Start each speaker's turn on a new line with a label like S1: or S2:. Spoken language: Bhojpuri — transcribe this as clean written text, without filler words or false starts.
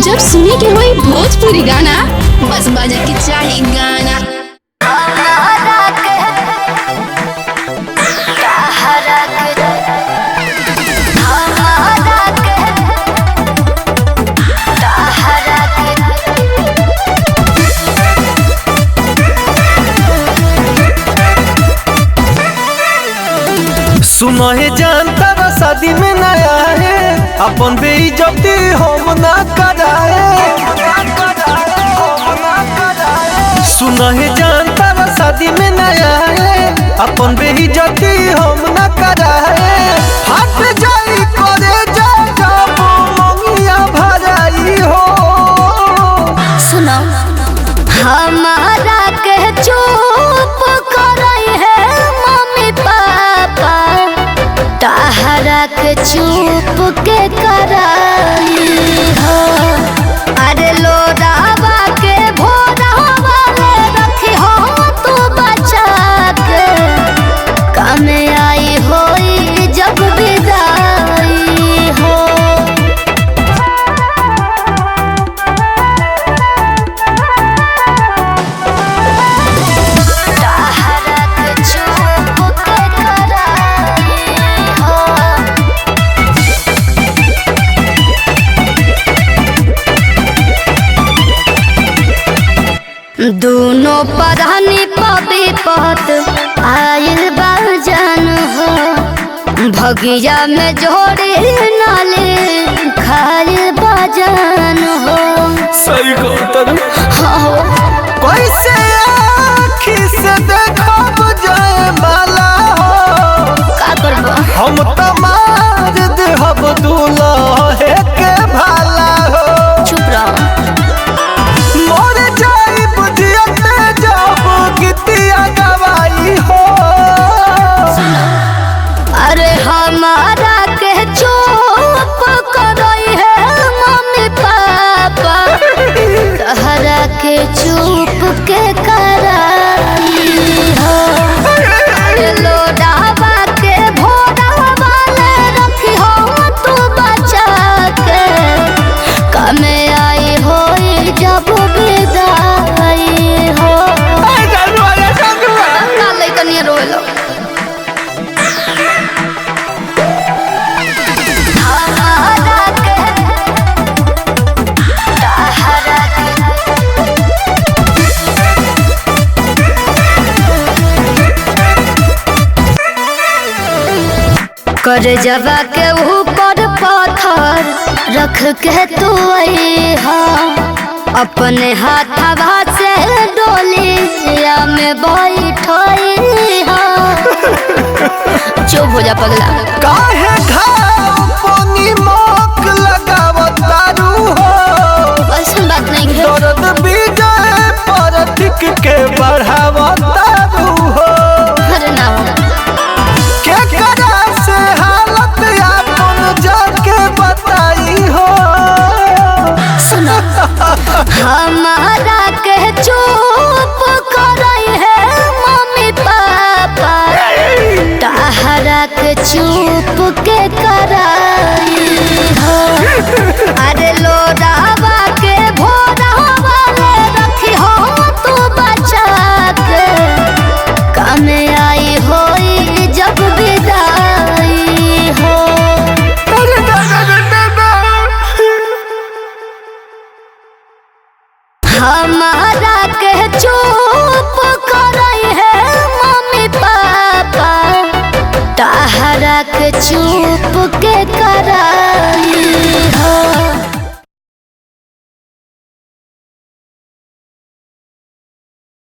S1: जब सुने के होई भोजपुरी गाना, बस बजे के चाही गाना।
S2: सुनो है जानता शादी में नया है, अपन बेइज्जती हम ना कराए। सुनो है जानता शादी में नया है, अपन बेइज्जती हम ना कराए। हट जाई करे जा जब मंगिया भराई हो।
S3: सुनो हमारा के चुप करई है मम्मी पापा, ताहरा के चुप के कराई हो। अरे लोरावा के भोरावा ले रखी हो तू बचा के, काम आई होई जब विदाई हो। दोनों परानी पबी पत आयल बाजन हो, भगिया में जोड़े नाले खायल बाजन हो।
S2: सही कहता
S3: हो
S2: कैसे आँखी से देखब जाए माला हो।
S3: का करबो
S2: हम तमार देहब दूल्हे के भाला हो।
S3: चुप रहो।
S2: मोर जाई बुझियते जब गीतिया गवाई हो।
S3: अरे हमारा के चुप करई है मम्मी पापा, तहरा के चुप के कराई हो। लोडावा के भोरावा ले रखी हो तू बचा के, कमे आई होई जब विदाई हो। का लइकनिया रोलो कर जवा के ऊपर पत्थर रख के तू हा, अपने हाथवा से डोलिया में बैठई हा। चुप हो जा पगला।
S2: काहे घाव पानी मोक लगावतारू हो।
S3: ऐसा बात नहीं है।
S2: दर्द विजय पर टिक के बढ़ावतारू हो।
S3: अरे ना हो।
S2: के करा से हालत आपन जाके बताई हो।
S3: सुनो हमारा के चुप करई है मम्मी पापा, ताहरा के चुप के कराई हो। अरे लोरावा के भोरावा ले रखी हो तू बचा के, काम आई होई जब विदाई हो। हमारा के चुप करई है मम्मी पापा, ताहरा के चुप के कराई